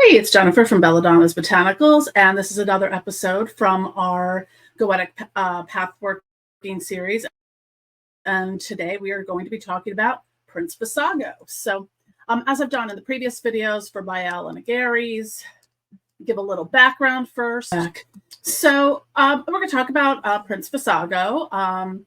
Hey, it's Jennifer from Belladonna's Botanicals, and this is another episode from our Goetia Pathworking series. And today we are going to be talking about Prince Vasago. So, as I've done in the previous videos for Bael and Agares, give a little background first. So, we're going to talk about Prince Vasago.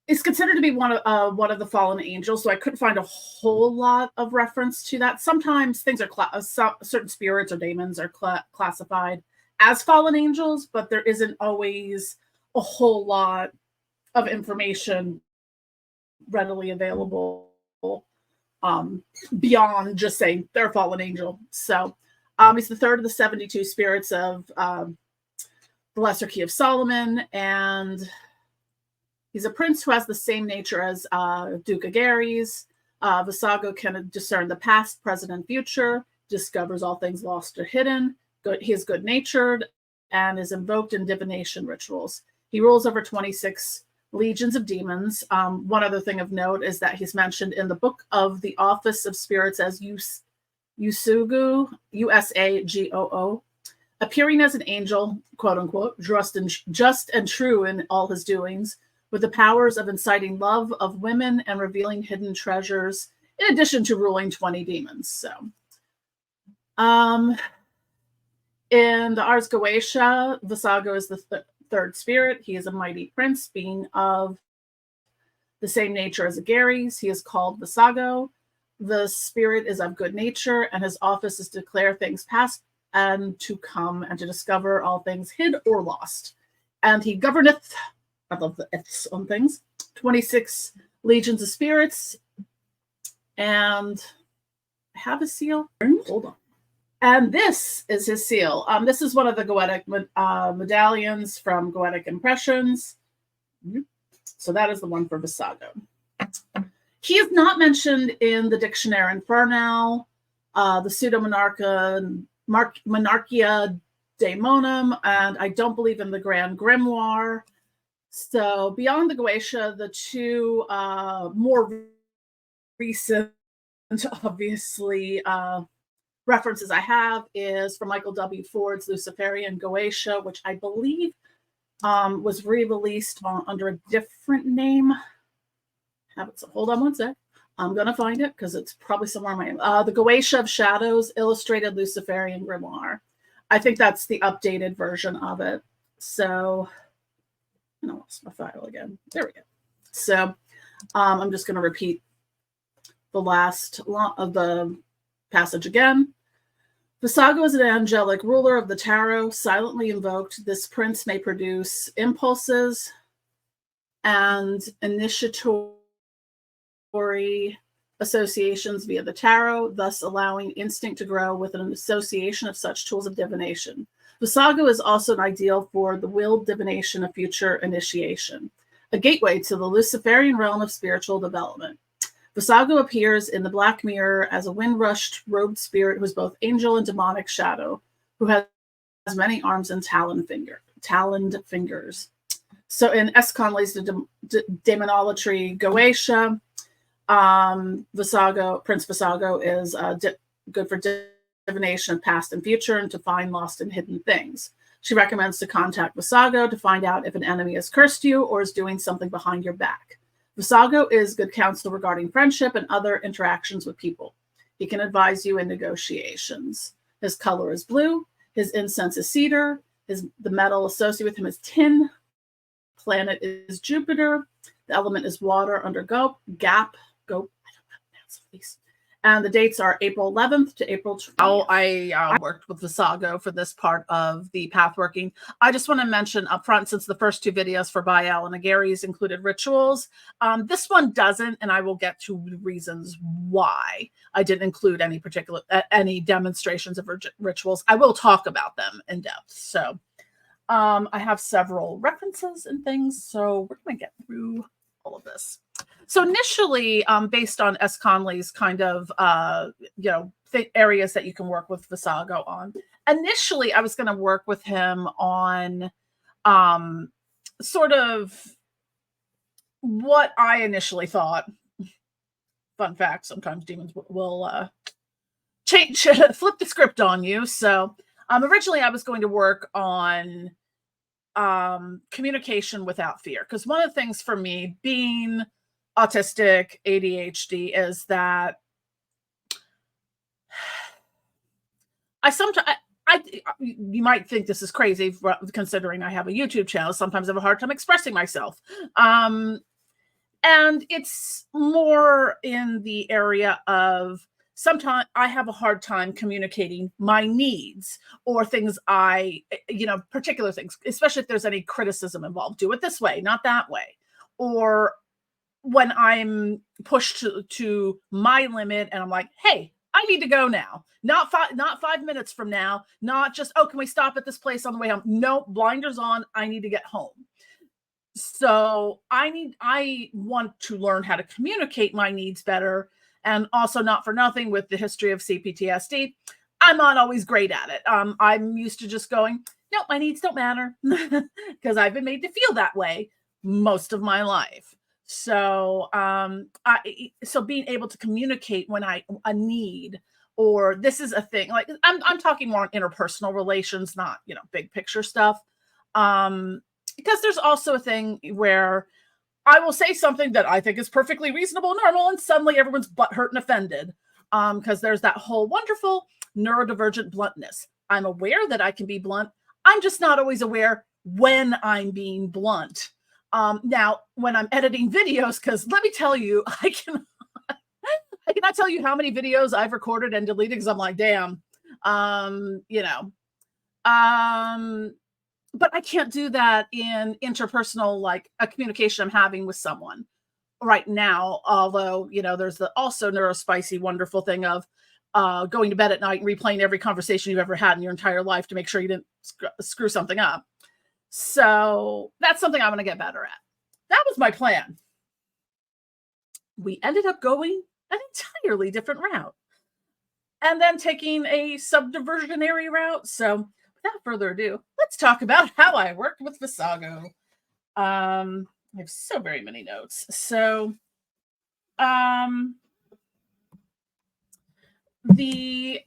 Is considered to be one of the fallen angels, so I couldn't find a whole lot of reference to that. Sometimes things are certain spirits or daemons are classified as fallen angels, but there isn't always a whole lot of information readily available beyond just saying they're a fallen angel. So he's the third of the 72 spirits of the Lesser Key of Solomon, and he's a prince who has the same nature as Duke Agares. Vassago can discern the past, present, and future, discovers all things lost or hidden. He is good-natured and is invoked in divination rituals. He rules over 26 legions of demons. One other thing of note is that he's mentioned in the Book of the Office of Spirits as Usago, Usagoo, appearing as an angel, quote-unquote, just and true in all his doings, with the powers of inciting love of women and revealing hidden treasures, in addition to ruling 20 demons. So, in the Ars Goetia, Vassago is the third spirit. He is a mighty prince, being of the same nature as Agares. He is called Vassago. The spirit is of good nature, and his office is to declare things past and to come, and to discover all things hid or lost. And he governeth, I love the F's on things, 26 legions of spirits. And I have a seal. Hold on. And this is his seal. This is one of the Goetic medallions from Goetic Impressions. So that is the one for Vassago. He is not mentioned in the Dictionary Infernal, the Pseudo-Monarchia Daemonum, and I don't believe in the Grand Grimoire. So beyond the Goetia, the two more recent, obviously, references I have is from Michael W. Ford's Luciferian Goetia, which I believe was re-released under a different name. Hold on one sec. I'm going to find it because it's probably somewhere in my... the Goetia of Shadows, Illustrated Luciferian Grimoire. I think that's the updated version of it. So... and I lost my file again. There we go. So I'm just going to repeat the last of the passage again. Vassago is an angelic ruler of the tarot, silently invoked. This prince may produce impulses and initiatory associations via the tarot, thus allowing instinct to grow with an association of such tools of divination. Vassago is also an ideal for the willed divination of future initiation, a gateway to the Luciferian realm of spiritual development. Vassago appears in the Black Mirror as a wind-rushed robed spirit who is both angel and demonic shadow, who has many arms and taloned fingers. So in S. Conley's Demonolatry Goetia, Prince Vasago is good for divination of past and future and to find lost and hidden things. She recommends to contact Vasago to find out if an enemy has cursed you or is doing something behind your back. Vasago is good counsel regarding friendship and other interactions with people. He can advise you in negotiations. His color is blue. His incense is cedar. The metal associated with him is tin. Planet is Jupiter. The element is water under Gope. I don't know these. And the dates are April 11th to April 20th. I worked with Vassago for this part of the pathworking. I just want to mention up front, since the first two videos for Bael and Agares included rituals, this one doesn't, and I will get to reasons why I didn't include any demonstrations of rituals. I will talk about them in depth. So I have several references and things, so we're going to get through all of this. So initially, based on S. Conley's kind of, areas that you can work with Vassago on, initially I was going to work with him on sort of what I initially thought. Fun fact, sometimes demons will flip the script on you. So originally I was going to work on communication without fear, because one of the things for me being autistic, ADHD, is that I sometimes you might think this is crazy considering I have a YouTube channel. Sometimes I have a hard time expressing myself. And it's more in the area of sometimes I have a hard time communicating my needs or things particular things, especially if there's any criticism involved. Do it this way, not that way. Or when I'm pushed to my limit and I'm like, hey, I need to go now. Not 5 minutes from now. Not just, oh, can we stop at this place on the way home? No, blinders on. I need to get home. So I want to learn how to communicate my needs better. And also, not for nothing, with the history of CPTSD, I'm not always great at it. I'm used to just going, no, my needs don't matter, because I've been made to feel that way most of my life. So so being able to communicate when a need, or this is a thing, like I'm talking more on interpersonal relations, not big picture stuff. Because there's also a thing where I will say something that I think is perfectly reasonable and normal, and suddenly everyone's butthurt and offended. Because there's that whole wonderful neurodivergent bluntness. I'm aware that I can be blunt. I'm just not always aware when I'm being blunt. Now, when I'm editing videos, because let me tell you, I cannot tell you how many videos I've recorded and deleted because I'm like, damn, but I can't do that in interpersonal, like a communication I'm having with someone right now. Although, there's the also neurospicy, wonderful thing of going to bed at night and replaying every conversation you've ever had in your entire life to make sure you didn't screw something up. So that's something I'm going to get better at. That was my plan. We ended up going an entirely different route and then taking a subdiversionary route. So without further ado, let's talk about how I worked with Vassago. I have so very many notes. So the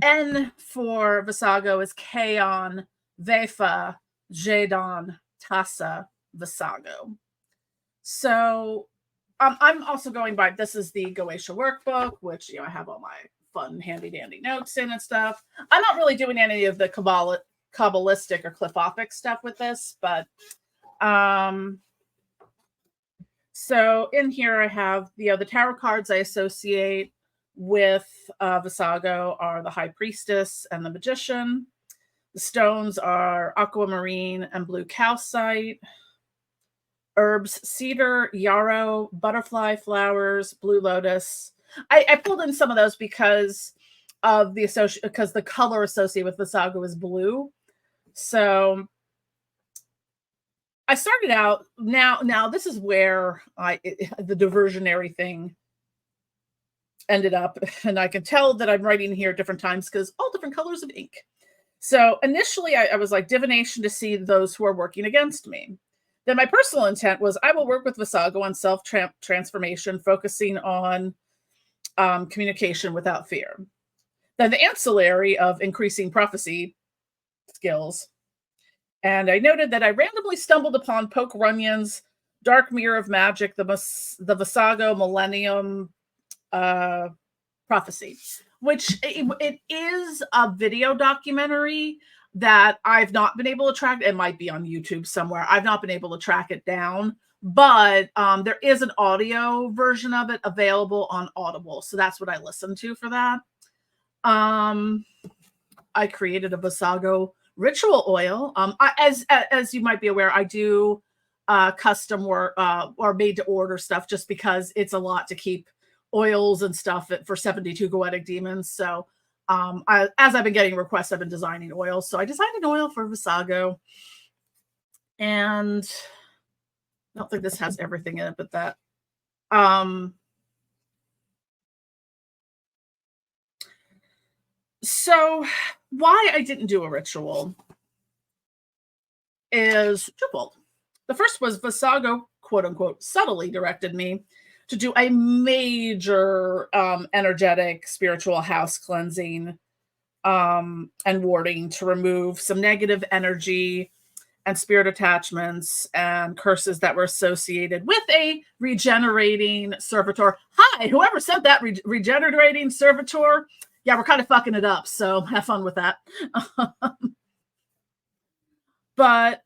N for Vassago is Kaon, Vefa, Jadan, Tassa, Vassago. So I'm also going by, this is the Goetia workbook, which, I have all my fun, handy dandy notes in and stuff. I'm not really doing any of the Kabbalistic or Cliffopic stuff with this, but so in here I have the tarot cards I associate with Vassago are the High Priestess and the Magician. The stones are aquamarine and blue calcite. Herbs, cedar, yarrow, butterfly flowers, blue lotus. I pulled in some of those because of because the color associated with Vassago is blue. So I started out, now this is where the diversionary thing ended up, and I can tell that I'm writing here at different times because all different colors of ink. So initially I was like divination to see those who are working against me. Then my personal intent was I will work with Vassago on self-transformation, focusing on communication without fear. Then the ancillary of increasing prophecy skills. And I noted that I randomly stumbled upon Poke Runyon's Dark Mirror of Magic, the Vassago Millennium Prophecy, which it is a video documentary that I've not been able to track. It might be on YouTube somewhere. I've not been able to track it down, but there is an audio version of it available on Audible. So that's what I listened to for that. I created a Vassago ritual oil. As you might be aware, I do custom work or made to order stuff just because it's a lot to keep oils and stuff for 72 Goetic demons. So as I've been getting requests, I've been designing oils. So I designed an oil for Vassago. And I don't think this has everything in it, but that. So why I didn't do a ritual is twofold. The first was Vassago, quote unquote, subtly directed me to do a major energetic spiritual house cleansing and warding to remove some negative energy and spirit attachments and curses that were associated with a regenerating servitor. Hi, whoever sent that regenerating servitor. Yeah, we're kind of fucking it up, so have fun with that. But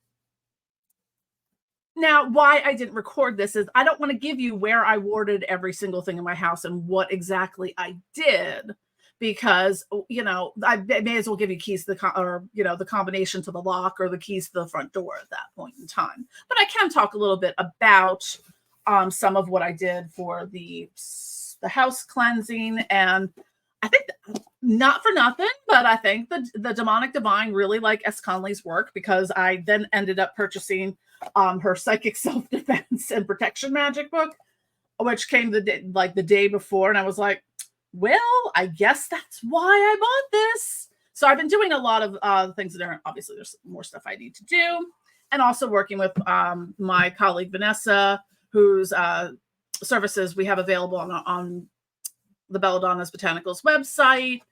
now, why I didn't record this is I don't want to give you where I warded every single thing in my house and what exactly I did, because I may as well give you keys to the combination to the lock or the keys to the front door at that point in time. But I can talk a little bit about some of what I did for the house cleansing, and I think not for nothing, but I think the Demonic Divine really like S. Conley's work, because I then ended up purchasing her Psychic Self-Defense and Protection Magic book, which came the day before, and I was like, well, I guess that's why I bought this. So I've been doing a lot of things that are, obviously there's more stuff I need to do, and also working with my colleague Vanessa, whose services we have available on the Belladonna's Botanicals website.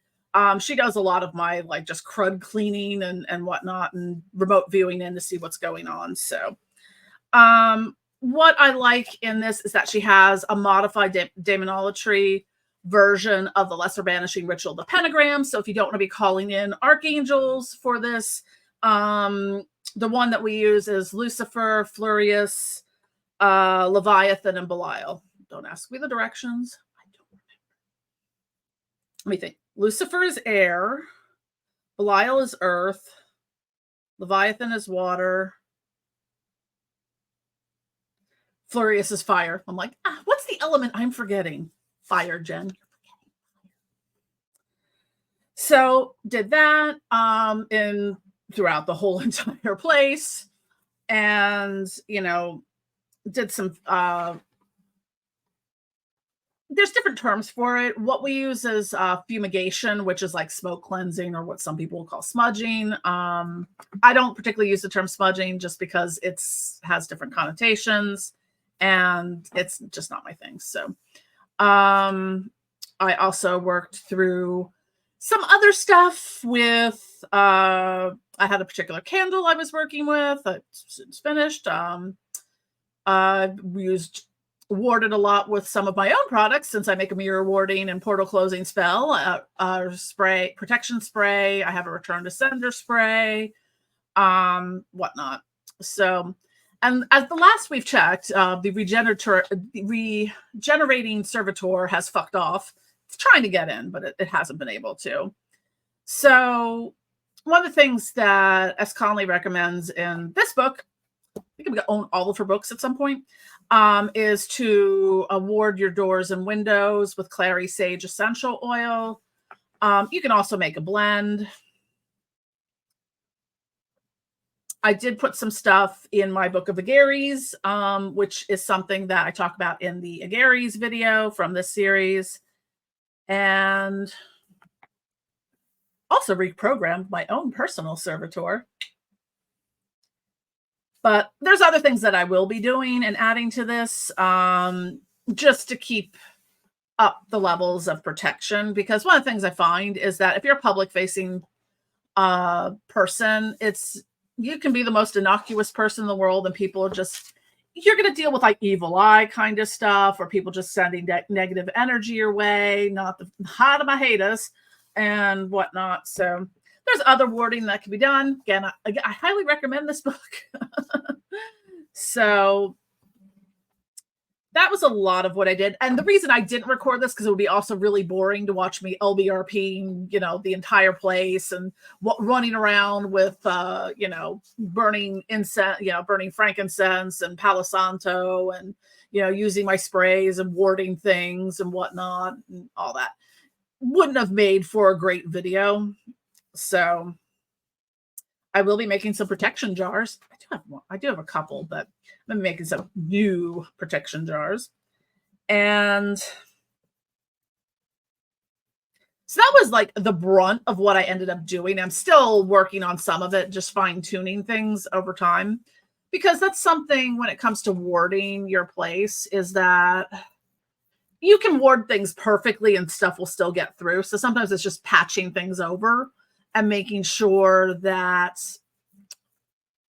She does a lot of my just crud cleaning and whatnot, and remote viewing in to see what's going on. So what I like in this is that she has a modified demonolatry version of the Lesser Banishing Ritual, the Pentagram. So if you don't want to be calling in archangels for this, the one that we use is Lucifer, Flurius, Leviathan, and Belial. Don't ask me the directions. I don't remember. Let me think. Lucifer is air. Belial is earth. Leviathan is water. Flurius is fire. I'm like, what's the element I'm forgetting? Fire, Jen. You're forgetting fire. So did that throughout the whole entire place, and did some there's different terms for it. What we use is fumigation, which is like smoke cleansing, or what some people will call smudging. I don't particularly use the term smudging just because has different connotations, and it's just not my thing. So I also worked through some other stuff with, I had a particular candle I was working with. It's finished. We warded a lot with some of my own products, since I make a mirror warding and portal closing spell, spray, protection spray. I have a return to sender spray, whatnot. So, and as the last we've checked, the regenerating servitor has fucked off. It's trying to get in, but it hasn't been able to. So one of the things that S. Conley recommends in this book, I think I'm going to own all of her books at some point, is to ward your doors and windows with clary sage essential oil. You can also make a blend. I did put some stuff in my book of Agares, which is something that I talk about in the Agares video from this series. And also reprogrammed my own personal servitor. But there's other things that I will be doing and adding to this, just to keep up the levels of protection. Because one of the things I find is that if you're a public-facing person, you can be the most innocuous person in the world, and people are you're going to deal with like evil eye kind of stuff, or people just sending negative energy your way, not the hot hate us and whatnot. So there's other warding that can be done. Again, I highly recommend this book. So that was a lot of what I did. And the reason I didn't record this, because it would be also really boring to watch me LBRP, the entire place, and running around with, burning incense, burning frankincense and Palo Santo, and, using my sprays and warding things and whatnot, and all that. Wouldn't have made for a great video. So I will be making some protection jars. I do have a couple, but I'm making some new protection jars. And so that was like the brunt of what I ended up doing. I'm still working on some of it, just fine-tuning things over time, because that's something when it comes to warding your place, is that you can ward things perfectly and stuff will still get through. So sometimes it's just patching things over and making sure that,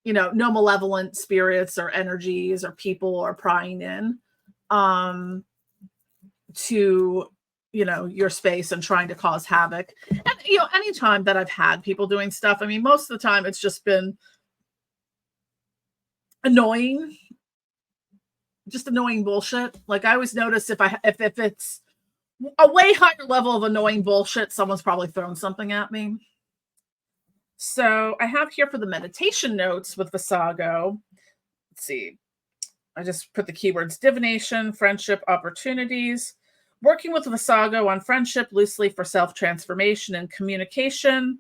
no malevolent spirits or energies or people are prying in to, your space and trying to cause havoc. And, anytime that I've had people doing stuff, I mean, most of the time it's just been annoying, just annoying bullshit. Like, I always notice if it's a way higher level of annoying bullshit, someone's probably thrown something at me. So I have here for the meditation notes with Vassago. Let's see. I just put the keywords divination, friendship, opportunities. Working with Vassago on friendship loosely for self-transformation and communication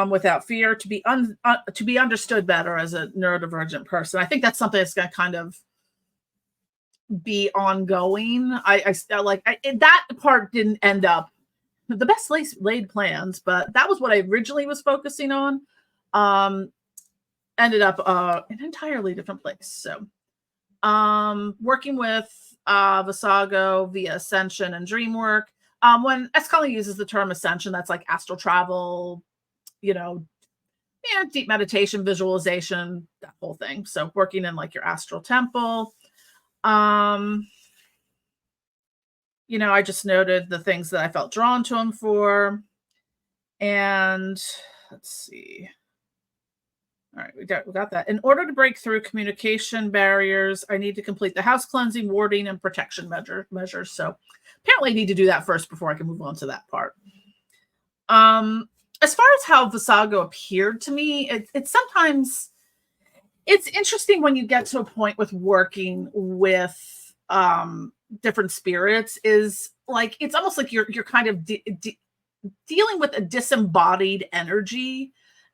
without fear, to be understood better as a neurodivergent person. I think that's something that's going to kind of be ongoing. That part didn't end up the best laid plans, but that was what I originally was focusing on. Ended up an entirely different place. So working with Vassago via ascension and dream work. When Escalon uses the term ascension, that's like astral travel, deep meditation, visualization, that whole thing. So working in like your astral temple. I just noted the things that I felt drawn to him for. And let's see. All right, we got that. In order to break through communication barriers, I need to complete the house cleansing, warding, and protection measures. So apparently I need to do that first before I can move on to that part. As far as how Vassago appeared to me, it's sometimes, it's interesting when you get to a point with working with different spirits, is like, it's almost like you're kind of dealing with a disembodied energy.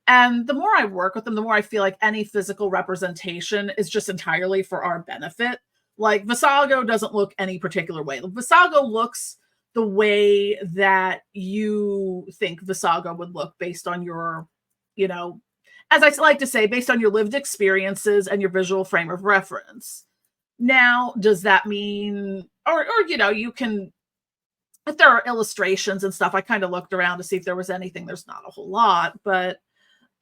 And the more I work with them, the more I feel like any physical representation is just entirely for our benefit. Like, Vassago doesn't look any particular way. Vassago looks the way that you think Vassago would look based on your, as I like to say, based on your lived experiences and your visual frame of reference. Now, does that mean, or you can, if there are illustrations and stuff, I kind of looked around to see if there was anything. There's not a whole lot, but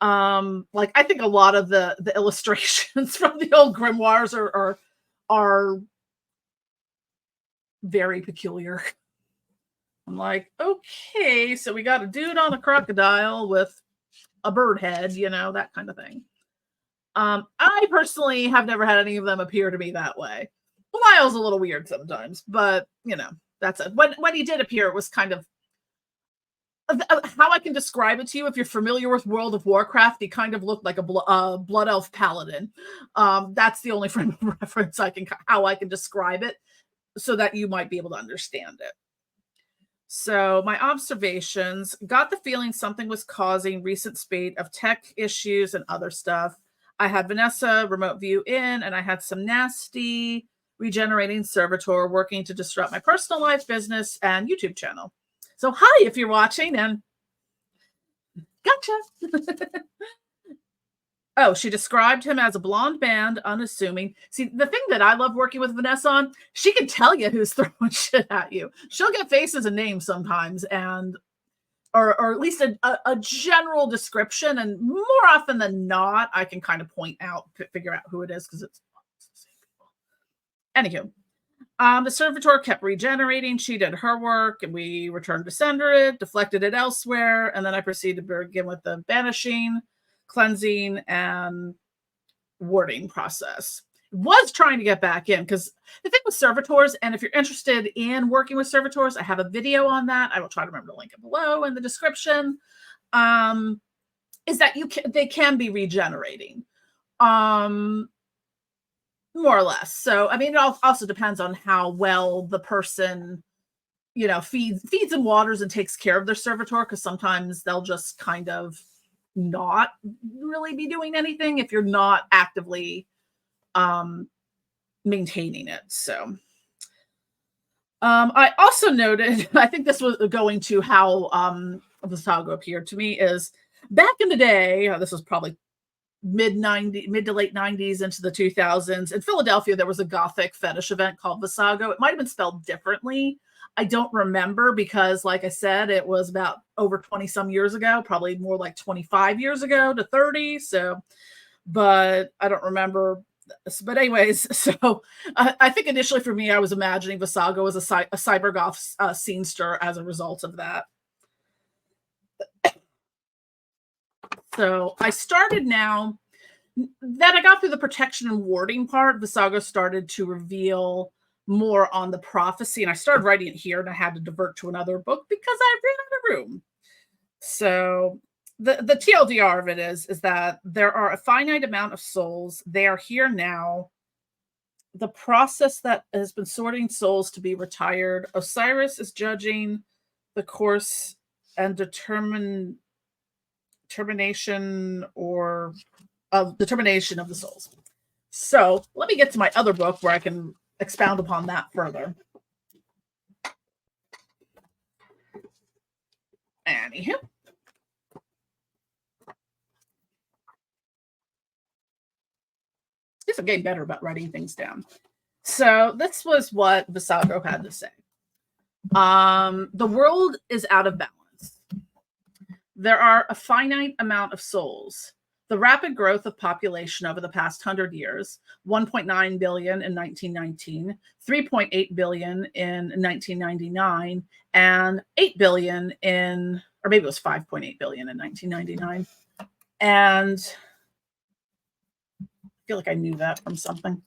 I think a lot of the illustrations from the old grimoires are very peculiar. I'm like, okay, so we got a dude on a crocodile with a bird head, that kind of thing. I personally have never had any of them appear to me that way. Belial's a little weird sometimes, but that's it. When he did appear, it was kind of how I can describe it to you. If you're familiar with World of Warcraft, he kind of looked like a blood elf paladin. That's the only frame of reference how I can describe it, so that you might be able to understand it. So my observations, got the feeling something was causing recent spate of tech issues and other stuff. I had Vanessa remote view in, and I had some nasty regenerating servitor working to disrupt my personal life, business, and YouTube channel. So hi, if you're watching, and gotcha. Oh, she described him as a blonde man, unassuming. See, the thing that I love working with Vanessa on, she can tell you who's throwing shit at you. She'll get faces and names sometimes, and or at least a general description. And more often than not, I can kind of figure out who it is, because it's the same people. Anywho, the servitor kept regenerating. She did her work, and we returned to sender it, deflected it elsewhere, and then I proceeded to begin with the banishing, cleansing, and warding process. Was trying to get back in, because the thing with servitors, and if you're interested in working with servitors, I have a video on that. I will try to remember to link it below in the description. Is that they can be regenerating, more or less. So I mean, it also depends on how well the person, feeds and waters and takes care of their servitor, because sometimes they'll just kind of not really be doing anything if you're not actively maintaining it. So I also noted, I think this was going to how Vassago appeared to me, is back in the day, this was probably mid to late 90s into the 2000s. In Philadelphia, there was a Gothic fetish event called Vassago. It might have been spelled differently. I don't remember because, like I said, it was about over 20 some years ago, probably more like 25 years ago to 30. So, but I don't remember. But anyways, so I think initially for me, I was imagining Vassago as a cyber goth scenester as a result of that. So I started now that I got through the protection and warding part, Vassago started to reveal more on the prophecy. And I started writing it here and I had to divert to another book because I ran out of room. So the TLDR of it is that there are a finite amount of souls. They are here now. The process that has been sorting souls to be retired. Osiris is judging the course and determination of the souls. So let me get to my other book where I can expound upon that further. Anywho. Just getting better about writing things down. So this was what Vassago had to say. The world is out of balance. There are a finite amount of souls. The rapid growth of population over the past 100 years, 1.9 billion in 1919, 3.8 billion in 1999, and 8 billion in, or maybe it was 5.8 billion in 1999. And I feel like I knew that from something.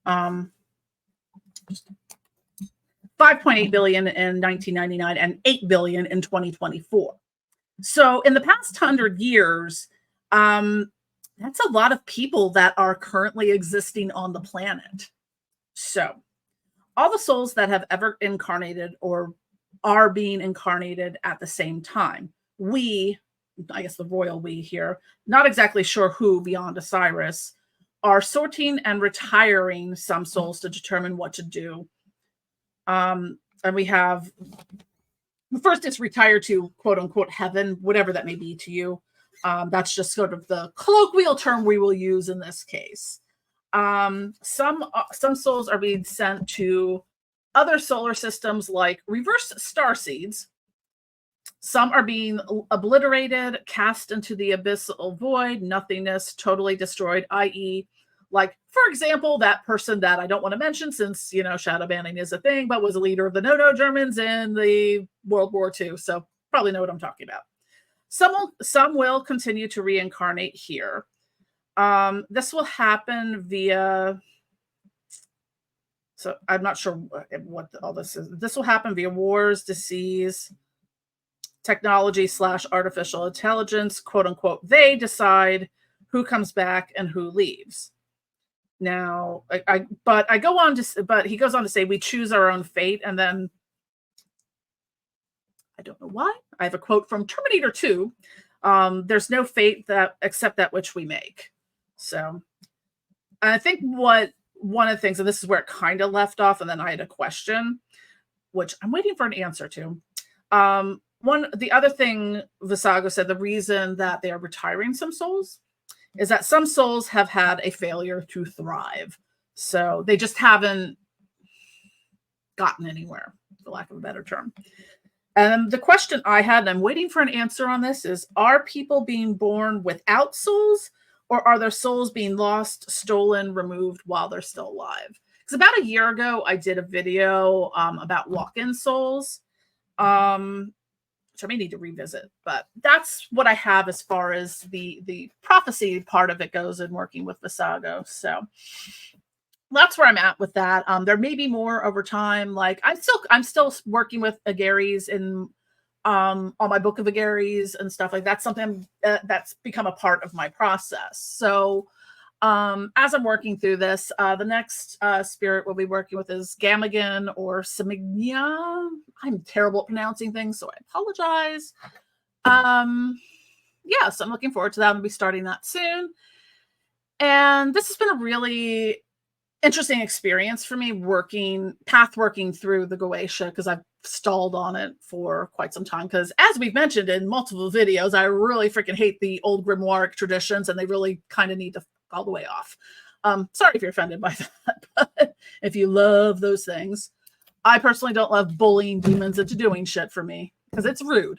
5.8 billion in 1999 and 8 billion in 2024. So in the past 100 years, that's a lot of people that are currently existing on the planet. So all the souls that have ever incarnated or are being incarnated at the same time, we, I guess the royal we here, not exactly sure who beyond Osiris, are sorting and retiring some souls to determine what to do. And we have, first it's retire to quote unquote heaven, whatever that may be to you. That's just sort of the colloquial term we will use in this case. Some souls are being sent to other solar systems like reverse starseeds. Some are being obliterated, cast into the abyssal void, nothingness, totally destroyed, i.e., like, for example, that person that I don't want to mention since, you know, shadow banning is a thing, but was a leader of the no-no Germans in the World War II. So probably know what I'm talking about. Some will continue to reincarnate here. This will happen via, so I'm not sure what all this is. This will happen via wars, disease, technology / artificial intelligence, quote unquote. They decide who comes back and who leaves. Now, but he goes on to say we choose our own fate, and then I don't know why. I have a quote from Terminator 2. There's no fate that except that which we make. So I think one of the things, and this is where it kind of left off, and then I had a question, which I'm waiting for an answer to. The other thing Vassago said, the reason that they are retiring some souls is that some souls have had a failure to thrive. So they just haven't gotten anywhere, for lack of a better term. And the question I had, and I'm waiting for an answer on this, is are people being born without souls, or are their souls being lost, stolen, removed while they're still alive? Because about a year ago, I did a video about walk-in souls, which I may need to revisit, but that's what I have as far as the prophecy part of it goes in working with Vassago. So that's where I'm at with that. There may be more over time. Like I'm still working with Agares in on my book of Agares and stuff like that. Something that's become a part of my process. So as I'm working through this, the next spirit we'll be working with is Gamagan or Samignia. I'm terrible at pronouncing things, so I apologize. Yeah, so I'm looking forward to that. I'll be starting that soon. And this has been a really interesting experience for me pathworking through the Goetia, because I've stalled on it for quite some time because, as we've mentioned in multiple videos, I really freaking hate the old grimoire traditions, and they really kind of need to all the way off. Sorry if you're offended by that, but if you love those things. I personally don't love bullying demons into doing shit for me because it's rude.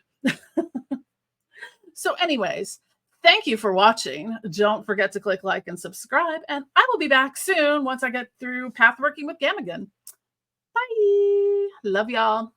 So anyways, thank you for watching. Don't forget to click like and subscribe, and I will be back soon once I get through Pathworking with Gamagan. Bye. Love y'all.